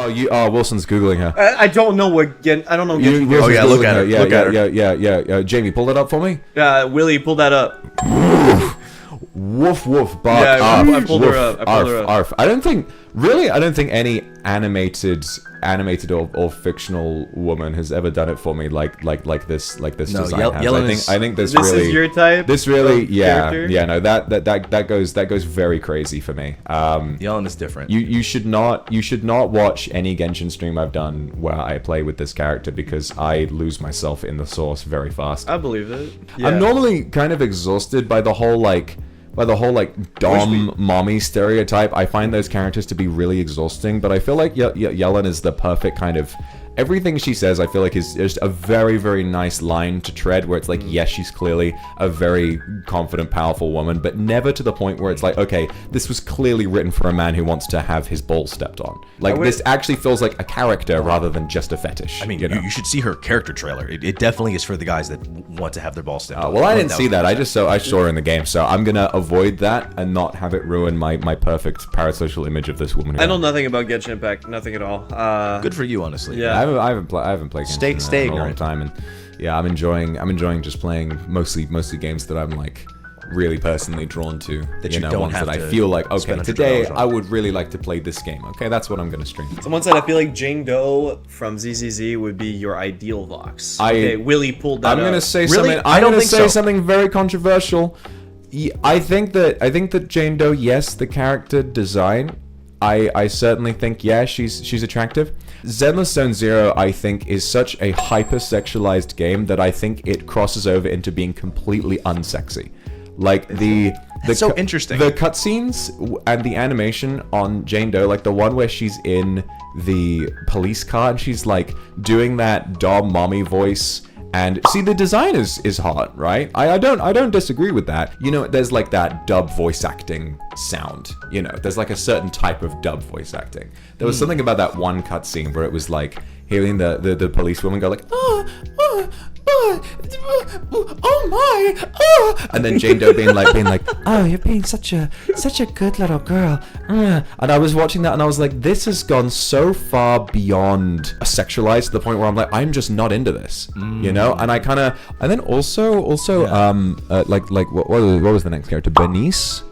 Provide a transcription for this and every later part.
Wilson's googling her. I don't know what. I don't know. Look at her. Yeah. Jamie, pull that up for me. Willie, pull that up. Woof woof bark. Yeah, arf, I pulled her up. Arf. I don't think any animated or fictional woman has ever done it for me like this No, design has. Yelan I think this is your type. This really, character? no, that goes very crazy for me. Yelan is different. You should not watch any Genshin stream I've done where I play with this character, because I lose myself in the source very fast. I believe it. Yeah. I'm normally kind of exhausted by the whole dom mommy stereotype. I find those characters to be really exhausting, but I feel like Yelan is the perfect kind of... Everything she says, I feel like, is just a very, very nice line to tread, where it's like, yes, she's clearly a very confident, powerful woman, but never to the point where it's like, okay, this was clearly written for a man who wants to have his balls stepped on. Like, this actually feels like a character rather than just a fetish. I mean, you should see her character trailer. It definitely is for the guys that want to have their balls stepped on. Well, I didn't see that. I saw her in the game, so I'm gonna avoid that and not have it ruin my perfect parasocial image of this woman. I know nothing about Genshin Impact, nothing at all. Good for you, honestly. Yeah. I haven't played Genshin in a long time, and yeah, I'm enjoying just playing mostly games that I'm like really personally drawn to. That you don't ones have that to I feel like, okay, spend today $100 on. I would really like to play this game. Okay, that's what I'm gonna stream. Someone said I feel like Jane Doe from ZZZ would be your ideal Vox. Okay, Willie pulled that I'm gonna up. say Really? something. I I'm don't gonna think say so. something very controversial. I think that Jane Doe, yes, the character design, I certainly think, yeah, she's attractive. Zenless Zone Zero, I think, is such a hyper-sexualized game that I think it crosses over into being completely unsexy. Like That's so interesting. The cutscenes and the animation on Jane Doe, like the one where she's in the police car and she's like doing that dom mommy voice. And see, the design is hot, right? I don't disagree with that. You know, there's like that dub voice acting sound. You know, there's like a certain type of dub voice acting. There was something about that one cutscene where it was like hearing the policewoman go like, oh my, and then Jane Doe being like, oh, you're being such a good little girl. And I was watching that and I was like, this has gone so far beyond sexualized to the point where I'm like, I'm just not into this, you know. And I kind of, and then also what was the next character? Bernice,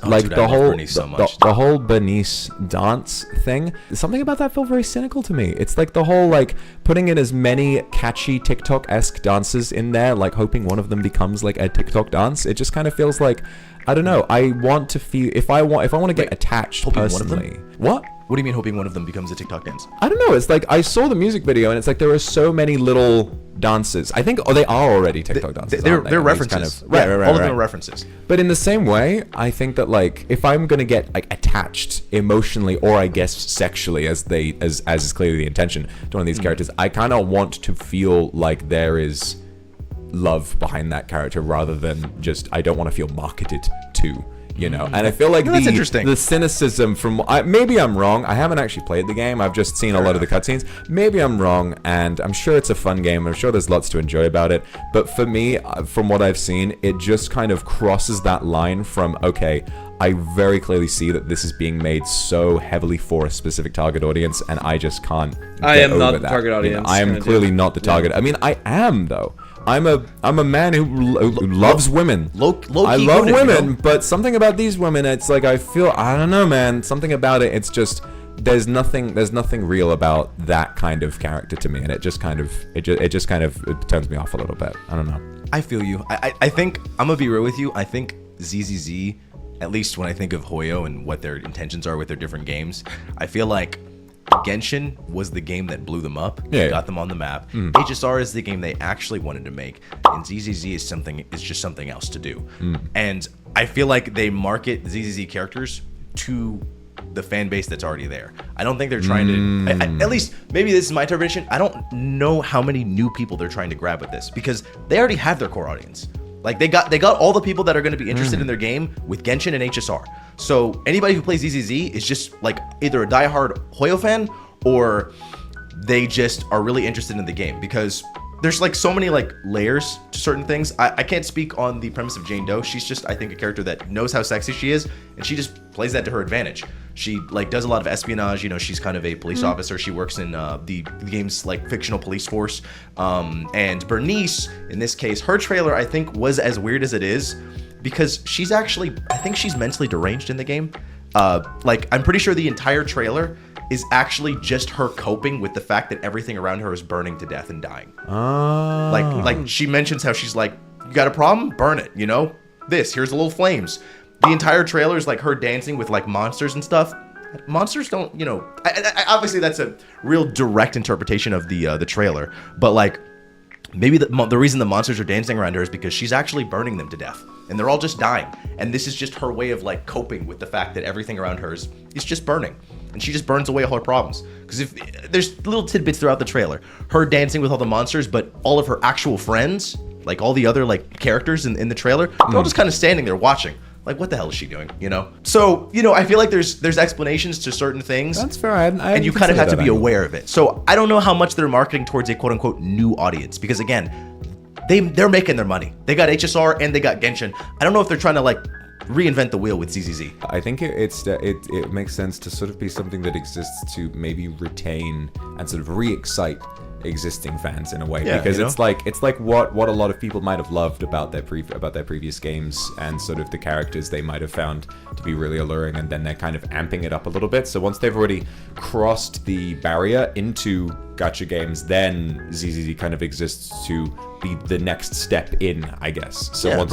like dude, the I love whole Bernice so much. the whole Bernice dance thing. Something about that felt very cynical to me. It's like the whole like putting in as many catchy TikTok-esque dances in there, like hoping one of them becomes like a TikTok dance. It just kind of feels like, I don't know. I want to feel if I want to get attached personally. What? What do you mean hoping one of them becomes a TikTok dance? I don't know. It's like I saw the music video and it's like there are so many little dances. I think they are already TikTok dances. They're aren't they? references. Kind of, right. All of them are references. But in the same way, I think that like if I'm gonna get like attached emotionally or I guess sexually, as is clearly the intention to one of these characters, I kind of want to feel like there is love behind that character rather than just I don't want to feel marketed to. You know, and I feel like that's interesting. The cynicism from maybe I'm wrong. I haven't actually played the game. I've just seen a lot of the cutscenes. Maybe I'm wrong, and I'm sure it's a fun game. I'm sure there's lots to enjoy about it. But for me, from what I've seen, it just kind of crosses that line from okay, I very clearly see that this is being made so heavily for a specific target audience, and I just can't. I am not the that. target audience. You know, I am clearly not the target. I mean, I am though. I'm a man who loves women. I love women, but something about these women, it's like I don't know, man. Something about it, it's just there's nothing real about that kind of character to me, and it just kind of it turns me off a little bit. I don't know. I feel you. I think I'm gonna be real with you. I think ZZZ, at least when I think of HoYo and what their intentions are with their different games, I feel like Genshin was the game that blew them up, got them on the map. HSR is the game they actually wanted to make, and ZZZ is just something else to do. And I feel like they market ZZZ characters to the fan base that's already there. I don't think they're trying to, at least maybe this is my interpretation. I don't know how many new people they're trying to grab with this because they already have their core audience. Like they got all the people that are going to be interested in their game with Genshin and HSR. So anybody who plays ZZZ is just like either a diehard HoYo fan or they just are really interested in the game because there's like so many like layers to certain things. I can't speak on the premise of Jane Doe. She's just, I think, a character that knows how sexy she is, and she just plays that to her advantage. She like does a lot of espionage. You know, she's kind of a police officer. She works in the game's like fictional police force. And Bernice, in this case, her trailer I think was as weird as it is because she's actually, I think she's mentally deranged in the game. Like I'm pretty sure the entire trailer is actually just her coping with the fact that everything around her is burning to death and dying. Like she mentions how she's like, you got a problem? Burn it, you know? Here's a little flames. The entire trailer is like her dancing with like monsters and stuff. Monsters don't, you know, I obviously that's a real direct interpretation of the trailer, but like maybe the reason the monsters are dancing around her is because she's actually burning them to death and they're all just dying. And this is just her way of like coping with the fact that everything around her is just burning. And she just burns away all her problems. Because if there's little tidbits throughout the trailer, her dancing with all the monsters, but all of her actual friends, like all the other like characters in the trailer, they're all just kind of standing there watching. Like, what the hell is she doing? You know? So, you know, I feel like there's explanations to certain things. That's fair. And you kind of have to be aware of it. So I don't know how much they're marketing towards a quote unquote new audience. Because again, they're making their money. They got HSR and they got Genshin. I don't know if they're trying to like reinvent the wheel with ZZZ. I think it makes sense to sort of be something that exists to maybe retain and sort of re-excite existing fans in a way, because it's like what a lot of people might have loved about their previous games and sort of the characters they might have found to be really alluring, and then they're kind of amping it up a little bit. So once they've already crossed the barrier into gacha games, then ZZZ kind of exists to be the next step in, I guess. So once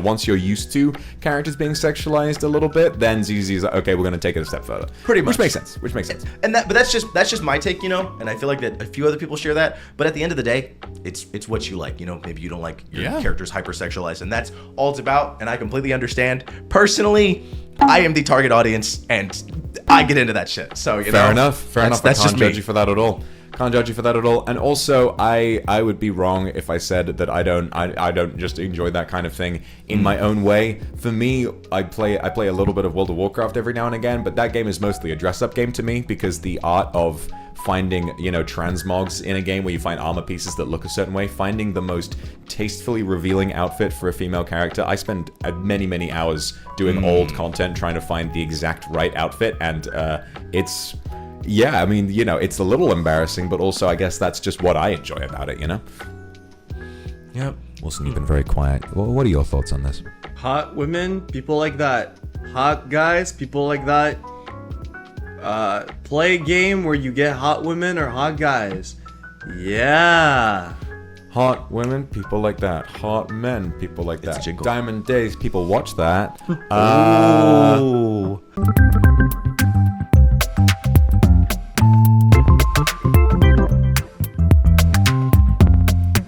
once you're used to characters being sexualized a little bit, then ZZZ is like, okay, we're going to take it a step further. Pretty much. Which makes sense. And that's just my take, you know, and I feel like that a few other people share that, but at the end of the day, it's what you like, you know. Maybe you don't like your characters hypersexualized, and that's all it's about, and I completely understand. Personally, I am the target audience, and I get into that shit. So, you know. Fair enough. That's I can't judge you for that at all. Can't judge you for that at all. And also, I would be wrong if I said that I don't just enjoy that kind of thing in my own way. For me, I play a little bit of World of Warcraft every now and again, but that game is mostly a dress-up game to me, because the art of finding, you know, transmogs in a game where you find armor pieces that look a certain way, finding the most tastefully revealing outfit for a female character. I spend many hours doing old content trying to find the exact right outfit, and it's... yeah, I mean, you know, it's a little embarrassing, but also I guess that's just what I enjoy about it, you know? Yep. Wilson, you've been very quiet. What are your thoughts on this? Hot women, people like that. Hot guys, people like that. Play a game where you get hot women or hot guys. Yeah. Hot women, people like that. Hot men, people like that. Jingle. Diamond Days, people watch that. Oh.